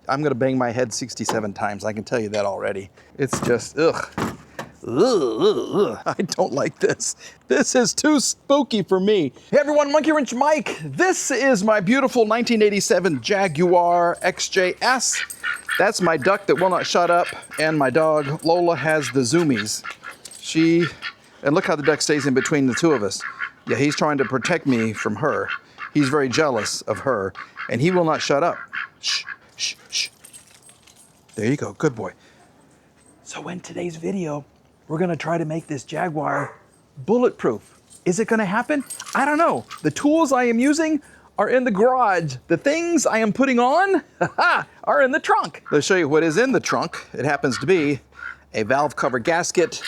I'm gonna bang my head 67 times, I can tell you that already. It's just, ugh. Ugh. I don't like this. This is too spooky for me. Hey everyone, Monkey Wrench Mike. This is my beautiful 1987 Jaguar XJ6. That's my duck that will not shut up, and my dog Lola has the zoomies. And look how the duck stays in between the two of us. Yeah, he's trying to protect me from her. He's very jealous of her, and he will not shut up. Shh, shh, shh. There you go, good boy. So in today's video, we're gonna try to make this Jaguar bulletproof. Is it gonna happen? I don't know. The tools I am using are in the garage. The things I am putting on are in the trunk. Let's show you what is in the trunk. It happens to be a valve cover gasket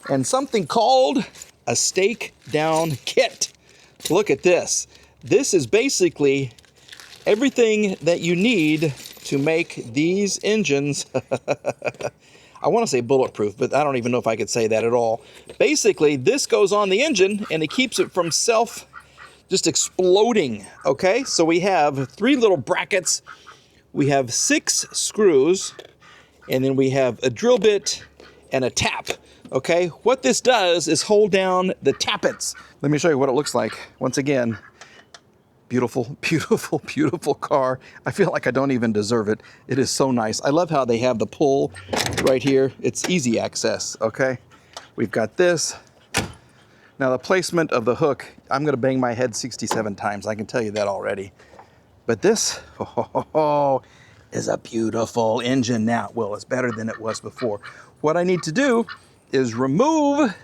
and something called a stake down kit. Look at this. This is basically everything that you need to make these engines I want to say bulletproof, but I don't even know if I could say that at all. Basically, this goes on the engine and it keeps it from just exploding, okay? So we have 3 little brackets, we have 6 screws, and then we have a drill bit and a tap, okay? What this does is hold down the tappets. Let me show you what it looks like. Once again, beautiful, beautiful, beautiful car. I feel like I don't even deserve it. It is so nice. I love how they have the pull right here. It's easy access, okay? We've got this. Now the placement of the hook, I'm gonna bang my head 67 times, I can tell you that already. But this, is a beautiful engine now. Well, it's better than it was before. What I need to do is remove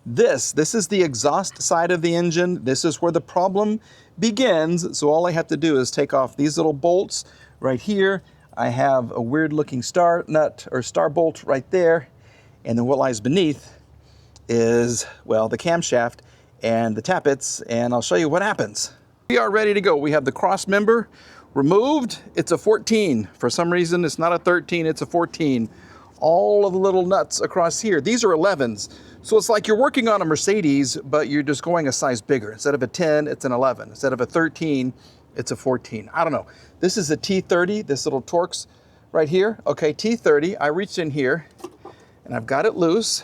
this. This is the exhaust side of the engine. This is where the problem begins. So all I have to do is take off these little bolts right here. I have a weird looking star nut or star bolt right there. And then what lies beneath is, well, the camshaft and the tappets, and I'll show you what happens. We are ready to go. We have the cross member removed. It's a 14. For some reason, it's not a 13, it's a 14. All of the little nuts across here, these are 11s. So it's like you're working on a Mercedes, but you're just going a size bigger. Instead of a 10, it's an 11. Instead of a 13, it's a 14. I don't know. This is a T30, this little Torx right here. Okay, T30, I reached in here and I've got it loose.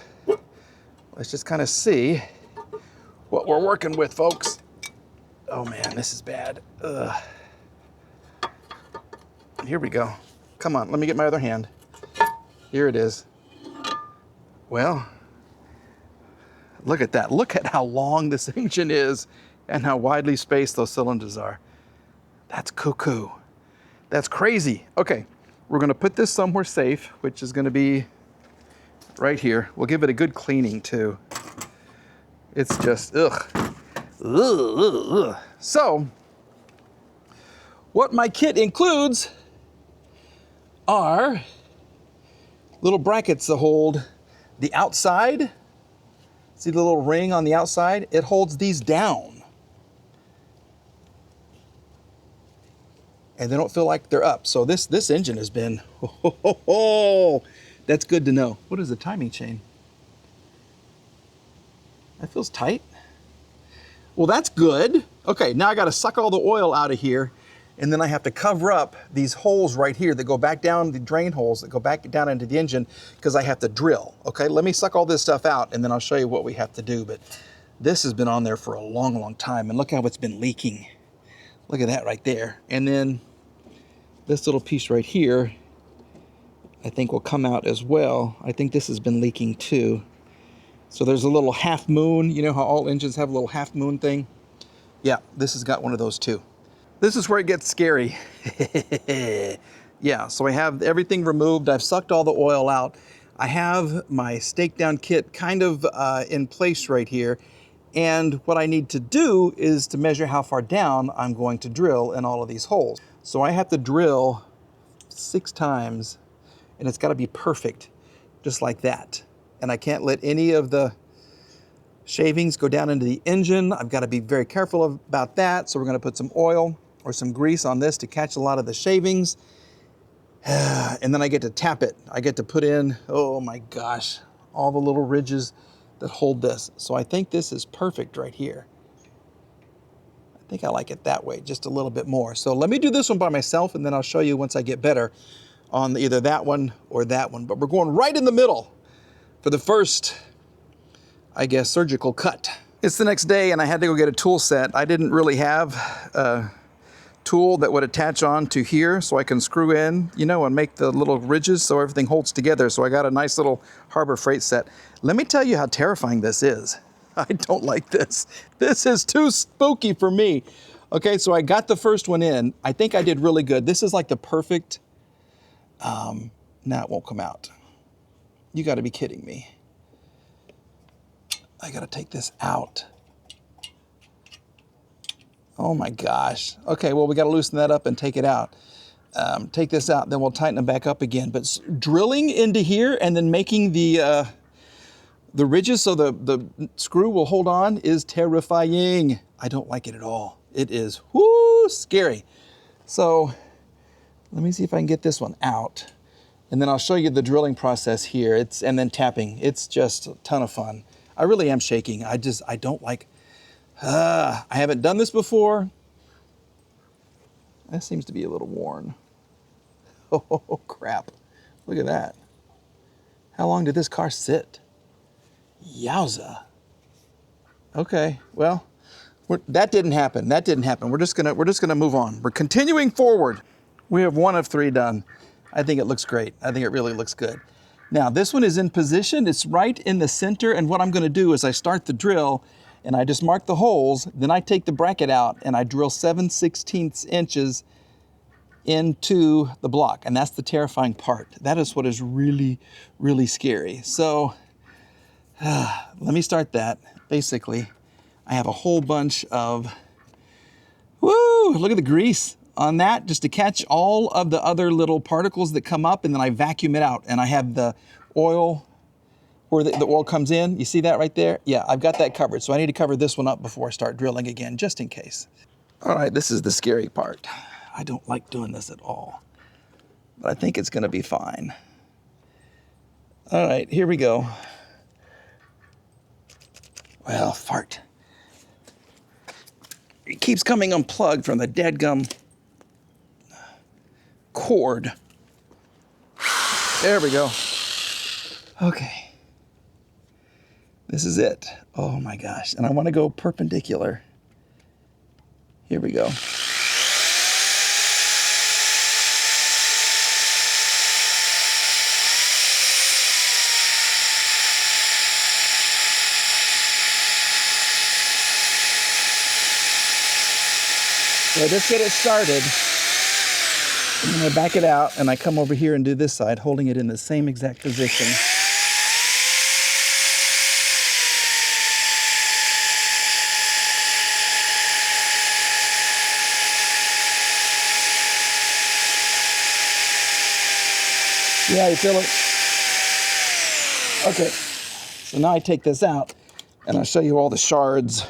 Let's just kind of see what we're working with, folks. Oh man, this is bad. Ugh. Here we go. Come on, let me get my other hand. Here it is. Well, look at that. Look at how long this engine is and how widely spaced those cylinders are. That's cuckoo. That's crazy. Okay, we're gonna put this somewhere safe, which is gonna be right here. We'll give it a good cleaning too. It's just, ugh. Ugh, ugh, ugh. So, what my kit includes are little brackets to hold the outside. See the little ring on the outside? It holds these down. And they don't feel like they're up. So this engine has been, that's good to know. What is the timing chain? That feels tight. Well, that's good. Okay, now I gotta suck all the oil out of here, and then I have to cover up these holes right here that go back down, the drain holes that go back down into the engine, because I have to drill. Okay, let me suck all this stuff out and then I'll show you what we have to do. But this has been on there for a long, long time, and look how it's been leaking. Look at that right there. And then this little piece right here, I think will come out as well. I think this has been leaking too. So there's a little half moon. You know how all engines have a little half moon thing? Yeah, this has got one of those too. This is where it gets scary. Yeah, so I have everything removed. I've sucked all the oil out. I have my stake down kit kind of in place right here. And what I need to do is to measure how far down I'm going to drill in all of these holes. So I have to drill 6 times, and it's gotta be perfect, just like that. And I can't let any of the shavings go down into the engine. I've got to be very careful about that. So we're going to put some oil or some grease on this to catch a lot of the shavings. And then I get to tap it. I get to put in, oh my gosh, all the little ridges that hold this. So I think this is perfect right here. I think I like it that way, just a little bit more. So let me do this one by myself, and then I'll show you once I get better on either that one or that one. But we're going right in the middle for the first, I guess, surgical cut. It's the next day, and I had to go get a tool set. I didn't really have a tool that would attach on to here so I can screw in, you know, and make the little ridges so everything holds together. So I got a nice little Harbor Freight set. Let me tell you how terrifying this is. I don't like this. This is too spooky for me. Okay, so I got the first one in. I think I did really good. This is like the perfect, now it won't come out. You gotta be kidding me. I gotta take this out. Oh my gosh. Okay, well, we gotta loosen that up and take it out. Take this out, then we'll tighten them back up again. But drilling into here and then making the ridges so the screw will hold on is terrifying. I don't like it at all. It is scary. So let me see if I can get this one out. And then I'll show you the drilling process here. And then tapping. It's just a ton of fun. I really am shaking. I don't like, I haven't done this before. That seems to be a little worn. Oh crap. Look at that. How long did this car sit? Yowza. Okay, well, that didn't happen. That didn't happen. We're just gonna move on. We're continuing forward. We have 1 of 3 done. I think it looks great. I think it really looks good. Now this one is in position. It's right in the center. And what I'm gonna do is I start the drill and I just mark the holes. Then I take the bracket out and I drill 7/16 inches into the block. And that's the terrifying part. That is what is really, really scary. So let me start that. Basically, I have a whole bunch of, look at the grease on that, just to catch all of the other little particles that come up, and then I vacuum it out. And I have the oil, where the oil comes in. You see that right there? Yeah, I've got that covered. So I need to cover this one up before I start drilling again, just in case. All right, this is the scary part. I don't like doing this at all, but I think it's gonna be fine. All right, here we go. Well, fart. It keeps coming unplugged from the dadgum cord. There we go. Okay. This is it. Oh my gosh. And I want to go perpendicular. Here we go. So I just get it started, and then I back it out, and I come over here and do this side, holding it in the same exact position. Yeah, you feel it? Okay, so now I take this out, and I'll show you all the shards.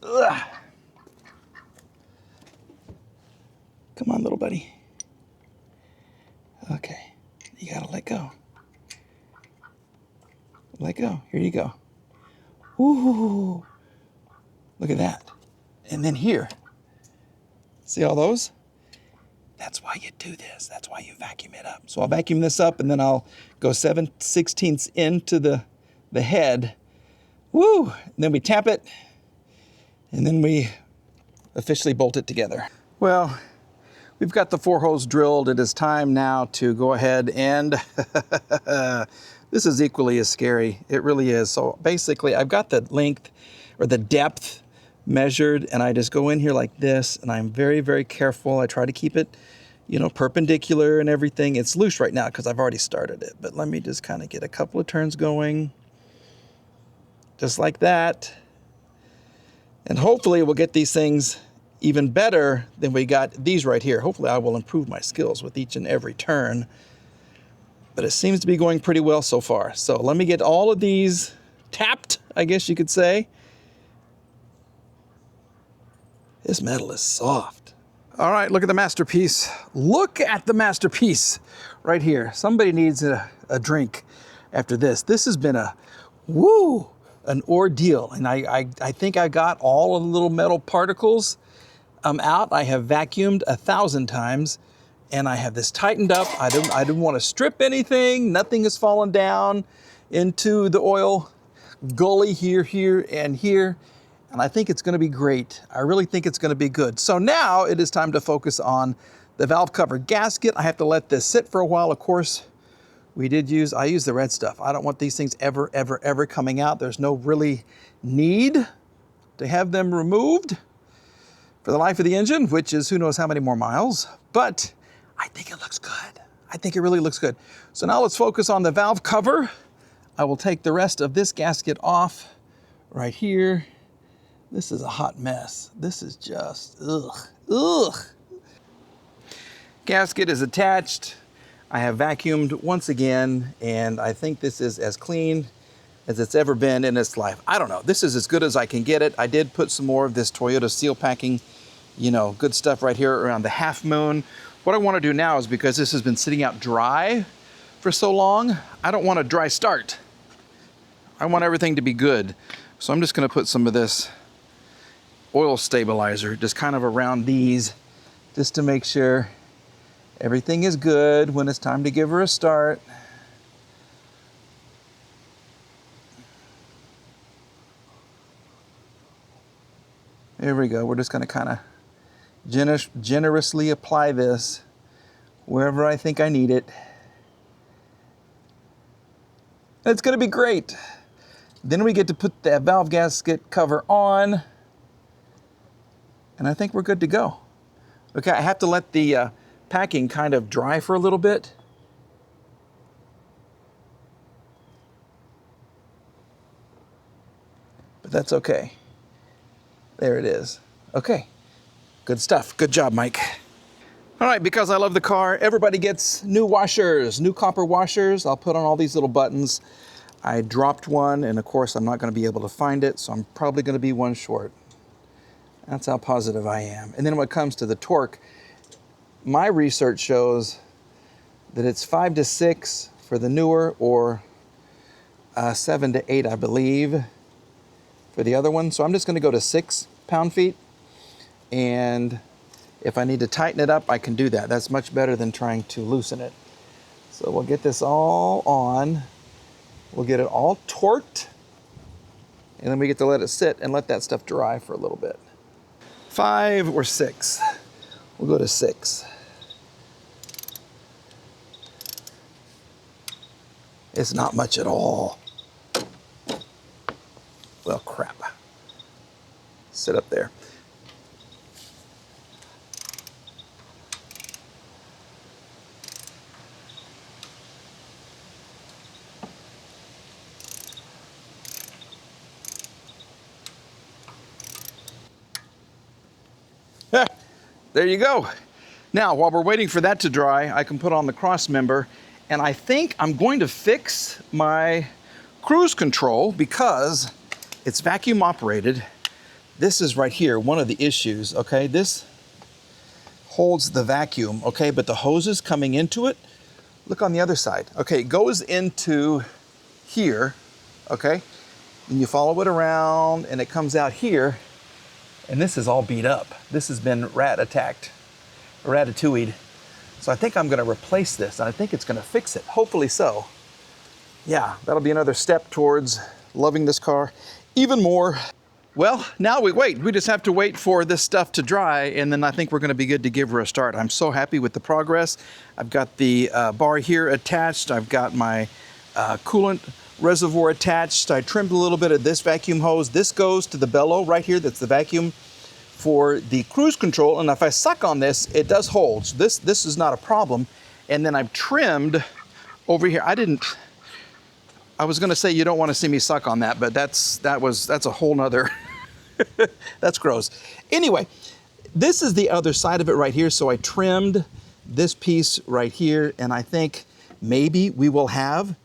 Ugh. Come on, little buddy. Okay, you gotta let go. Let go, here you go. Ooh, look at that. And then here, see all those? That's why you do this. That's why you vacuum it up. So I'll vacuum this up, and then I'll go 7/16 into the head. Woo! And then we tap it, and then we officially bolt it together. Well, we've got the 4 holes drilled. It is time now to go ahead and this is equally as scary. It really is. So basically, I've got the length or the depth measured, and I just go in here like this, and I'm very, very careful. I try to keep it, you know, perpendicular and everything. It's loose right now because I've already started it, but let me just kind of get a couple of turns going, just like that. And hopefully we'll get these things even better than we got these right here. Hopefully I will improve my skills with each and every turn, but it seems to be going pretty well so far. So let me get all of these tapped, I guess you could say. This metal is soft. All right, look at the masterpiece. Look at the masterpiece right here. Somebody needs a drink after this. This has been a an ordeal. And I think I got all of the little metal particles out. I have vacuumed 1,000 times, and I have this tightened up. I didn't want to strip anything. Nothing has fallen down into the oil gully here, and here. And I think it's going to be great. I really think it's going to be good. So now it is time to focus on the valve cover gasket. I have to let this sit for a while. Of course, I use the red stuff. I don't want these things ever coming out. There's no really need to have them removed for the life of the engine, which is who knows how many more miles. But I think it looks good. I think it really looks good. So now let's focus on the valve cover. I will take the rest of this gasket off right here. This is a hot mess. This is just, ugh. Gasket is attached. I have vacuumed once again, and I think this is as clean as it's ever been in its life. I don't know, this is as good as I can get it. I did put some more of this Toyota seal packing, you know, good stuff right here around the half moon. What I want to do now is, because this has been sitting out dry for so long, I don't want a dry start. I want everything to be good. So I'm just going to put some of this oil stabilizer just kind of around these, just to make sure everything is good when it's time to give her a start. There we go. We're just going to kind of generously apply this wherever I think I need it. It's going to be great. Then we get to put that valve gasket cover on, and I think we're good to go. Okay, I have to let the packing kind of dry for a little bit. But that's okay. There it is. Okay, good stuff. Good job, Mike. All right, because I love the car, everybody gets new washers, new copper washers. I'll put on all these little buttons. I dropped one, and of course I'm not going to be able to find it, so I'm probably going to be one short. That's how positive I am. And then when it comes to the torque, my research shows that it's 5 to 6 for the newer, or 7 to 8, I believe, for the other one. So I'm just going to go to 6 pound-feet, and if I need to tighten it up, I can do that. That's much better than trying to loosen it. So we'll get this all on. We'll get it all torqued, and then we get to let it sit and let that stuff dry for a little bit. 5 or 6. We'll go to 6. It's not much at all. Well, crap. Sit up there. There you go. Now, while we're waiting for that to dry, I can put on the cross member, and I think I'm going to fix my cruise control because it's vacuum operated. This is right here, one of the issues, okay? This holds the vacuum, okay? But the hoses coming into it, look on the other side. Okay, it goes into here, okay? And you follow it around, and it comes out here. And this is all beat up. This has been rat attacked, ratatouilleed. So I think I'm gonna replace this, and I think it's gonna fix it, hopefully so. Yeah, that'll be another step towards loving this car even more. Well, now we wait. We just have to wait for this stuff to dry, and then I think we're gonna be good to give her a start. I'm so happy with the progress. I've got the bar here attached. I've got my coolant reservoir attached. I trimmed a little bit of this vacuum hose. This goes to the bellow right here. That's the vacuum for the cruise control. And if I suck on this, it does hold. So this is not a problem. And then I've trimmed over here. I was gonna say you don't wanna see me suck on that, but that's a whole nother, that's gross. Anyway, this is the other side of it right here. So I trimmed this piece right here, and I think maybe we will have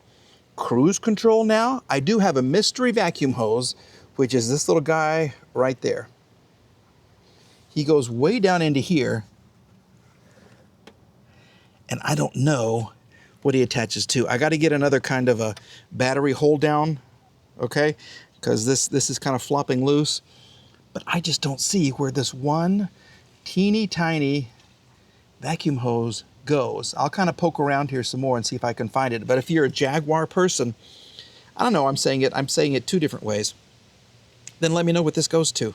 cruise control now. I do have a mystery vacuum hose, which is this little guy right there. He goes way down into here, and I don't know what he attaches to. I got to get another kind of a battery hold down, okay? because this is kind of flopping loose. But I just don't see where this one teeny tiny vacuum hose goes. I'll kind of poke around here some more and see if I can find it. But if you're a Jaguar person, I don't know, I'm saying it two different ways. Then let me know what this goes to.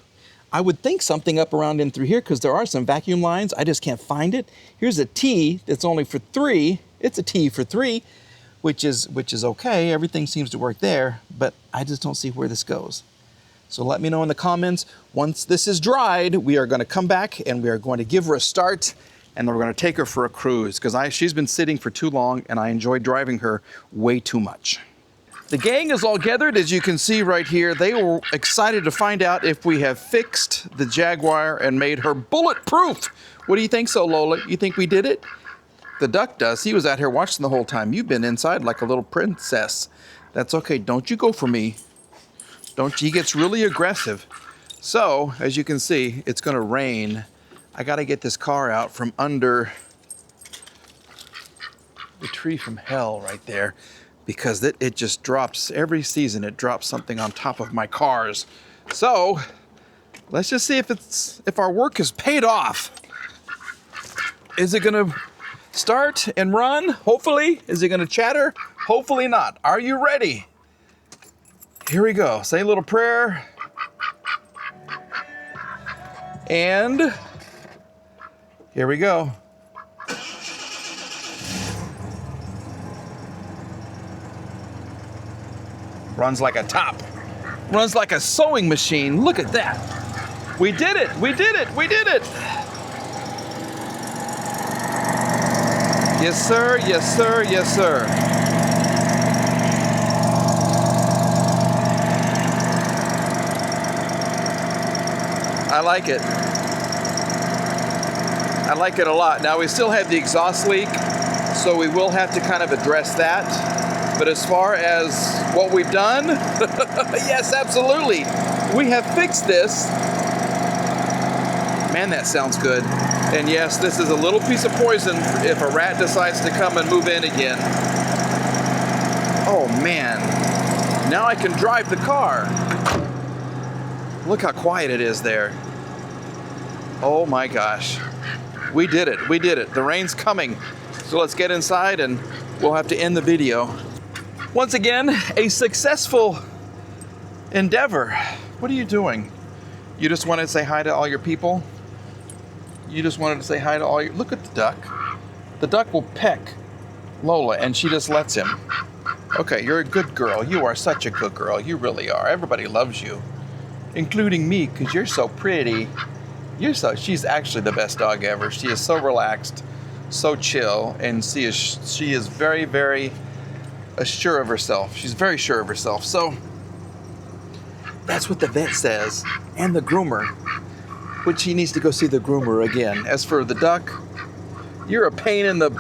I would think something up around in through here, because there are some vacuum lines. I just can't find it. Here's a T that's only for 3. It's a T for 3, which is okay. Everything seems to work there, but I just don't see where this goes. So let me know in the comments. Once this is dried, we are going to come back and we are going to give her a start, and then we're going to take her for a cruise, because she's been sitting for too long and I enjoy driving her way too much. The gang is all gathered, as you can see right here. They were excited to find out if we have fixed the Jaguar and made her bulletproof. What do you think so, Lola? You think we did it? The duck does. He was out here watching the whole time. You've been inside like a little princess. That's okay. Don't you go for me. He gets really aggressive. So, as you can see, it's going to rain. I got to get this car out from under the tree from hell right there, because it just drops every season. It drops something on top of my cars. So let's just see if our work is paid off. Is it going to start and run? Hopefully. Is it going to chatter? Hopefully not. Are you ready? Here we go. Say a little prayer. And here we go. Runs like a top. Runs like a sewing machine. Look at that. We did it. We did it. We did it. Yes, sir. Yes, sir. Yes, sir. I like it. I like it a lot. Now, we still have the exhaust leak, so we will have to kind of address that. But as far as what we've done, yes, absolutely. We have fixed this. Man, that sounds good. And yes, this is a little piece of poison if a rat decides to come and move in again. Oh, man. Now I can drive the car. Look how quiet it is there. Oh my gosh. We did it. We did it. The rain's coming. So let's get inside and we'll have to end the video. Once again, a successful endeavor. What are you doing? You just wanted to say hi to all your people? You just wanted to say hi to all your... Look at the duck. The duck will peck Lola and she just lets him. Okay, you're a good girl. You are such a good girl. You really are. Everybody loves you. Including me, because you're so pretty. She's actually the best dog ever. She is so relaxed, so chill, and she is very, very sure of herself. She's very sure of herself. So that's what the vet says, and the groomer, which he needs to go see the groomer again. As for the duck, you're a pain in the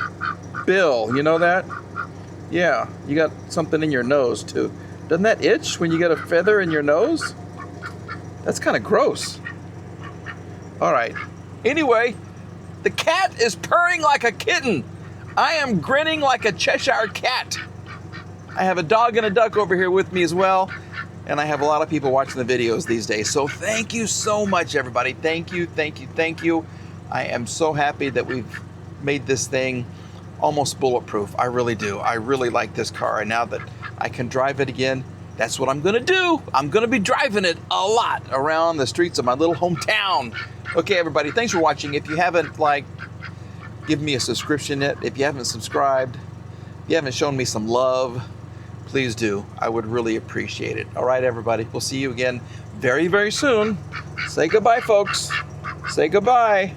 bill. You know that? Yeah, you got something in your nose too. Doesn't that itch when you get a feather in your nose? That's kind of gross. All right. Anyway, the cat is purring like a kitten. I am grinning like a Cheshire cat. I have a dog and a duck over here with me as well. And I have a lot of people watching the videos these days. So thank you so much, everybody. Thank you, thank you, thank you. I am so happy that we've made this thing almost bulletproof. I really do. I really like this car. And now that I can drive it again, that's what I'm gonna do. I'm gonna be driving it a lot around the streets of my little hometown. Okay, everybody, thanks for watching. If you haven't, give me a subscription yet. If you haven't subscribed, if you haven't shown me some love, please do. I would really appreciate it. All right, everybody, we'll see you again very, very soon. Say goodbye, folks. Say goodbye.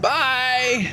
Bye.